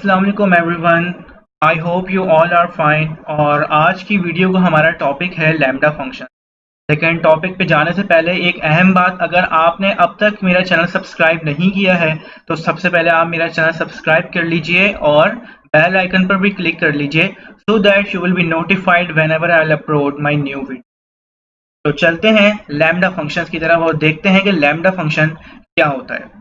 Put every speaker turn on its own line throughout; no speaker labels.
अस्सलाम वालेकुम everyone. I hope you all are fine. और आज की वीडियो का हमारा टॉपिक है लैम्डा फंक्शन। लेकिन टॉपिक पे जाने से पहले एक अहम बात, अगर आपने अब तक मेरा चैनल सब्सक्राइब नहीं किया है तो सबसे पहले आप मेरा चैनल सब्सक्राइब कर लीजिए और बेल आइकन पर भी क्लिक कर लीजिए so that you will be notified when ever I will upload my new video. तो चलते हैं लैम्डा फंक्शंस की तरफ और देखते हैं कि लैम्डा फंक्शन क्या होता है।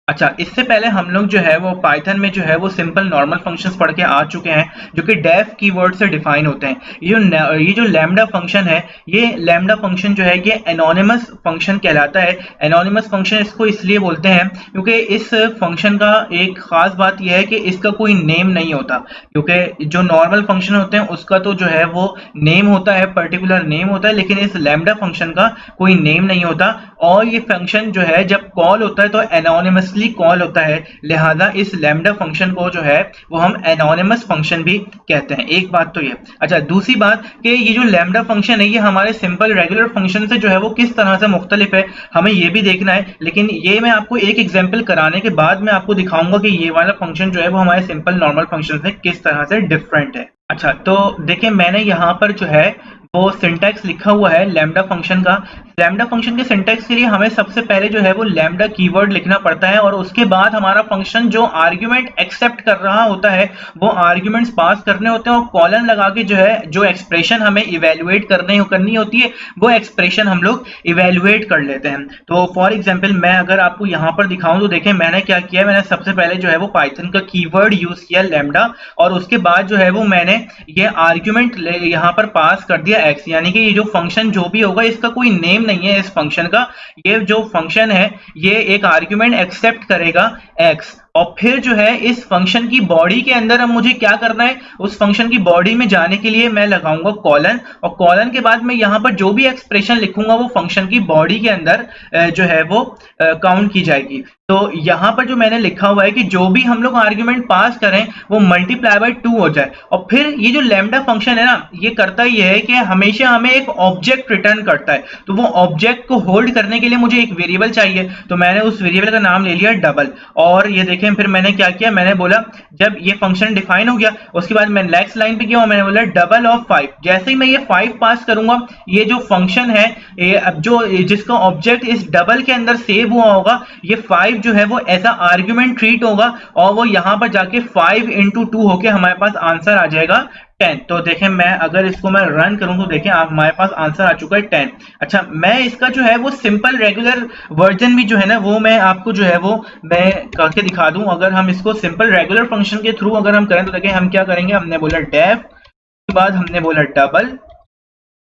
अच्छा, इससे पहले हम लोग जो है वो पाइथन में जो है वो सिंपल नॉर्मल फंक्शंस पढ़ के आ चुके हैं जो कि डेफ कीवर्ड से डिफाइन होते हैं। ये जो लैम्डा फंक्शन है, ये लैम्डा फंक्शन जो है ये एनोनिमस फंक्शन कहलाता है। एनोनिमस फंक्शन इसको इसलिए बोलते हैं क्योंकि इस फंक्शन का एक खास बात यह है कि इसका कोई नेम नहीं होता, क्योंकि जो नॉर्मल फंक्शन होते हैं उसका तो जो है वो नेम होता है, पर्टिकुलर नेम होता है, लेकिन इस लैम्डा फंक्शन का कोई नेम नहीं होता। और ये फंक्शन जो है जब कॉल होता है तो एनोनिमसली कॉल होता है, लिहाजा इस लैम्डा फंक्शन को जो है वो हम एनोनिमस फंक्शन भी कहते हैं। एक बात तो ये। अच्छा, दूसरी बात कि ये जो लैम्डा फंक्शन है ये हमारे सिंपल रेगुलर फंक्शन से जो है वो किस तरह से मुख्तलिफ है, हमें ये भी देखना है। लेकिन ये मैं आपको एक एग्जाम्पल कराने के बाद मैं आपको दिखाऊंगा कि ये वाला फंक्शन जो है वो हमारे सिंपल नॉर्मल फंक्शन से किस तरह से डिफरेंट है। अच्छा, तो देखिए मैंने यहाँ पर जो है वो सिंटैक्स लिखा हुआ है लैम्डा फंक्शन का। लैम्डा फंक्शन के सिंटैक्स के लिए हमें सबसे पहले जो है वो लैम्डा कीवर्ड लिखना पड़ता है और उसके बाद हमारा फंक्शन जो आर्ग्यूमेंट एक्सेप्ट कर रहा होता है वो आर्ग्यूमेंट्स पास करने होते हैं और कॉलन लगा के जो है जो एक्सप्रेशन हमें इवेल्युएट करनी होती है वो एक्सप्रेशन हम लोग इवेल्युएट कर लेते हैं। तो फॉर एग्जाम्पल मैं अगर आपको यहाँ पर दिखाऊं तो देखें मैंने क्या किया, मैंने सबसे पहले जो है वो पाइथन का कीवर्ड यूज किया लैम्डा और उसके बाद जो है वो मैंने ये आर्ग्यूमेंट यहाँ पर पास कर दिया एक्स, यानी कि ये जो फंक्शन जो भी होगा इसका कोई नेम नहीं है इस फंक्शन का। ये जो फंक्शन है ये एक आर्ग्यूमेंट एक्सेप्ट करेगा एक्स और फिर जो है इस फंक्शन की बॉडी के अंदर अब मुझे क्या करना है, उस फंक्शन की बॉडी में जाने के लिए मैं लगाऊंगा कॉलन और कॉलन के बाद मैं यहाँ पर जो भी एक्सप्रेशन लिखूंगा वो फंक्शन की बॉडी के अंदर जो है वो काउंट की जाएगी। तो यहाँ पर जो मैंने लिखा हुआ है कि जो भी हम लोग आर्ग्यूमेंट पास करें वो मल्टीप्लाई बाय 2 हो जाए और फिर ये जो लैम्डा फंक्शन है ना ये करता ही है कि हमेशा हमें एक ऑब्जेक्ट रिटर्न करता है। तो वो ऑब्जेक्ट को होल्ड करने के लिए मुझे एक वेरिएबल चाहिए, तो मैंने उस वेरिएबल का नाम ले लिया डबल। और ये देखें फिर मैंने क्या किया, मैंने बोला जब ये फंक्शन डिफाइन हो गया उसके बाद मैं नेक्स्ट लाइन पे किया और मैंने बोला डबल ऑफ 5। जैसे ही मैं ये 5 पास करूंगा ये जो फंक्शन है ये अब जो जिसका ऑब्जेक्ट इस डबल के अंदर सेव हुआ होगा ये 5 जो है वो ऐसा आर्ग्यूमेंट ट्रीट होगा और वो यहां पर जाके 5 into 2 होके हमारे पास आंसर आ जाएगा 10। तो देखें मैं अगर इसको मैं रन करूं तो देखें आप हमारे पास आंसर आ चुका है 10। अच्छा, मैं इसका जो है वो सिंपल रेगुलर वर्जन भी जो है ना वो मैं आपको जो है वो मैं करके दिखा दूं। अगर हम इसको सिंपल रेगुलर फंक्शन के थ्रू अगर हम करें तो देखें हम क्या करेंगे, हमने बोला डेफ के बाद हमने बोला डबल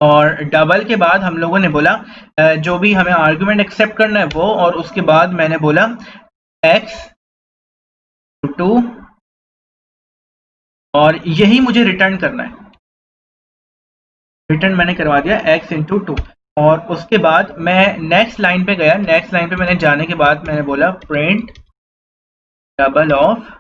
और डबल के बाद हम लोगों ने बोला जो भी हमें आर्गुमेंट एक्सेप्ट करना है वो, और उसके बाद मैंने बोला x 2 और यही मुझे रिटर्न करना है। रिटर्न मैंने करवा दिया x into 2 और उसके बाद मैं नेक्स्ट लाइन पे गया। नेक्स्ट लाइन पे मैंने जाने के बाद मैंने बोला प्रिंट डबल ऑफ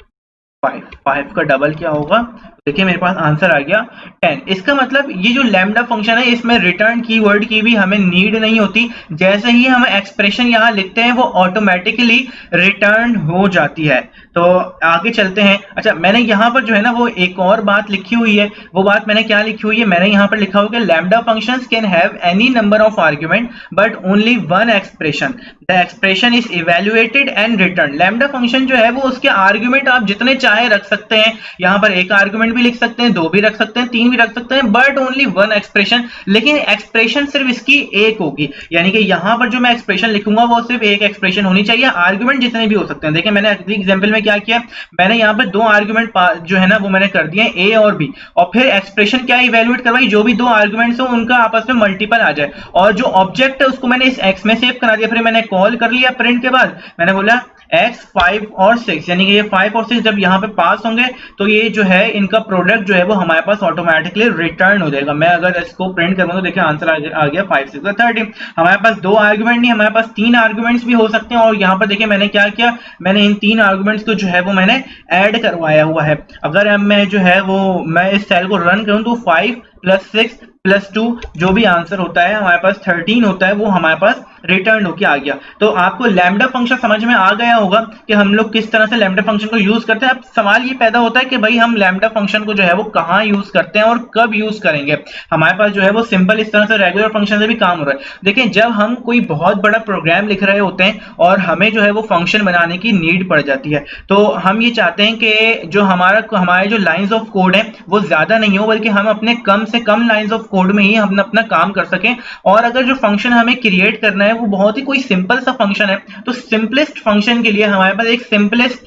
5 का डबल क्या होगा, देखिए मेरे पास आंसर आ गया 10। इसका मतलब ये जो लैम्डा फंक्शन है इसमें रिटर्न कीवर्ड की भी हमें नीड नहीं होती, जैसे ही हम एक्सप्रेशन यहाँ लिखते हैं वो ऑटोमेटिकली रिटर्न हो जाती है। तो आगे चलते हैं। अच्छा, मैंने यहाँ पर जो है ना वो एक और बात लिखी हुई है, वो बात मैंने क्या लिखी हुई है, मैंने यहाँ पर लिखा हुआ कि lambda functions can have any number of argument but only one expression, the expression is evaluated and return. Lambda function जो है वो उसके आर्ग्यूमेंट आप जितने चाहे रख सकते हैं, यहाँ पर एक आर्ग्यूमेंट भी लिख सकते हैं, 2 भी रख सकते हैं, 3 भी रख सकते हैं, बट ओनली वन एक्सप्रेशन। लेकिन एक्सप्रेशन सिर्फ इसकी एक होगी, यानी कि यहाँ पर जो मैं एक्सप्रेशन लिखूंगा वो सिर्फ एक एक्सप्रेशन होनी चाहिए, आर्ग्यूमेंट जितने भी हो सकते हैं। देखिए मैंने अगली एग्जांपल में क्या किया, मैंने यहाँ पर 2 आर्ग्यूमेंट जो है ना वो मैंने कर दिए ए और बी और फिर एक्सप्रेशन क्या इवेल्युएट करवाई, जो भी 2 आर्ग्यूमेंट्स हो उनका आपस में मल्टीपल आ जाए और जो ऑब्जेक्ट है उसको मैंने इस एक्स में सेव करा दिया। फिर मैंने कॉल कर लिया प्रिंट के बाद, मैंने बोला x 5 और 6, यानी कि ये 5 और 6 जब यहाँ पे पास होंगे तो ये जो है इनका प्रोडक्ट जो है वो हमारे पास ऑटोमेटिकली रिटर्न हो जाएगा। मैं अगर इसको प्रिंट करूँ तो देखिए आंसर आ गया 5 6 13। हमारे पास 2 आर्गुमेंट नहीं, हमारे पास 3 आर्गुमेंट्स भी हो सकते हैं और यहाँ पर देखिए मैंने क्या किया, मैंने इन 3 आर्गुमेंट्स को जो है वो मैंने ऐड करवाया हुआ है। अगर अब मैं जो है वो मैं इस सेल को रन करूँ तो 5 + 6 + 2 जो भी आंसर होता है हमारे पास 13 होता है, वो हमारे पास रिटर्न होके आ गया। तो आपको लैम्डा फंक्शन समझ में आ गया होगा कि हम लोग किस तरह से लैम्डा फंक्शन को यूज करते हैं। अब सवाल ये पैदा होता है कि भाई हम लैम्डा फंक्शन को जो है वो कहाँ यूज करते हैं और कब यूज करेंगे। हमारे पास जो है वो सिंपल इस तरह से रेगुलर फंक्शन से भी काम हो रहा है। देखिए, जब हम कोई बहुत बड़ा प्रोग्राम लिख रहे होते हैं और हमें जो है वो फंक्शन बनाने की नीड पड़ जाती है, तो हम ये चाहते हैं कि जो हमारे जो लाइंस ऑफ कोड है वो ज्यादा नहीं हो, बल्कि हम अपने कम से कम लाइंस ऑफ कोड में ही हम अपना काम कर सकें। और अगर जो फंक्शन हमें क्रिएट करना है वो बहुत ही कोई सिंपल सा फंक्शन है, तो सिंपलेस्ट फंक्शन के लिए हमारे पास एक सिंपलेस्ट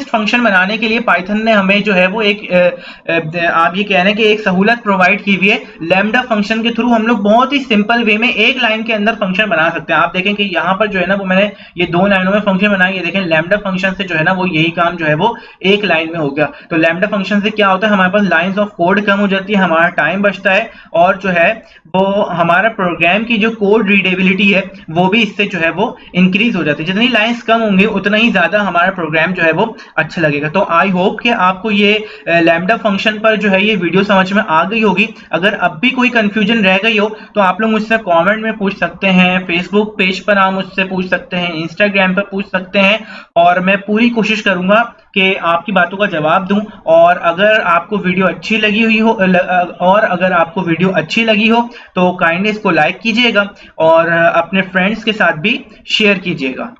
फंक्शन बनाने के लिए पाइथन ने हमें जो है वो आप ये कह रहे हैं कि एक सहूलत प्रोवाइड की हुई है। लैम्डा फंक्शन के थ्रू हम लोग बहुत ही सिंपल वे में एक लाइन के अंदर फंक्शन बना सकते हैं। आप देखें कि यहाँ पर जो है ना वो मैंने ये 2 लाइनों में फंक्शन बनाया। ये देखें, लैम्डा फंक्शन से जो है ना वो यही काम जो है वो एक लाइन में हो गया। तो लैम्डा फंक्शन से क्या होता है, हमारे पास लाइंस ऑफ कोड कम हो जाती है, हमारा टाइम बचता है, और जो है वो हमारा प्रोग्राम की जो कोड रीडेबिलिटी है वो भी इससे जो है वो इंक्रीज हो जाती है। जितनी लाइंस कम होंगी उतना ही ज्यादा हमारा प्रोग्राम जो है वो अच्छा लगेगा। तो आई होप कि आपको ये लैम्डा फंक्शन पर जो है ये वीडियो समझ में आ गई होगी। अगर अब भी कोई कंफ्यूजन रह गई हो तो आप लोग मुझसे कमेंट में पूछ सकते हैं, फेसबुक पेज पर आप मुझसे पूछ सकते हैं, इंस्टाग्राम पर पूछ सकते हैं, और मैं पूरी कोशिश करूंगा कि आपकी बातों का जवाब दूं। और अगर आपको वीडियो अच्छी लगी हुई हो और अगर आपको वीडियो अच्छी लगी हो तो काइंडली इसको लाइक कीजिएगा और अपने फ्रेंड्स के साथ भी शेयर कीजिएगा।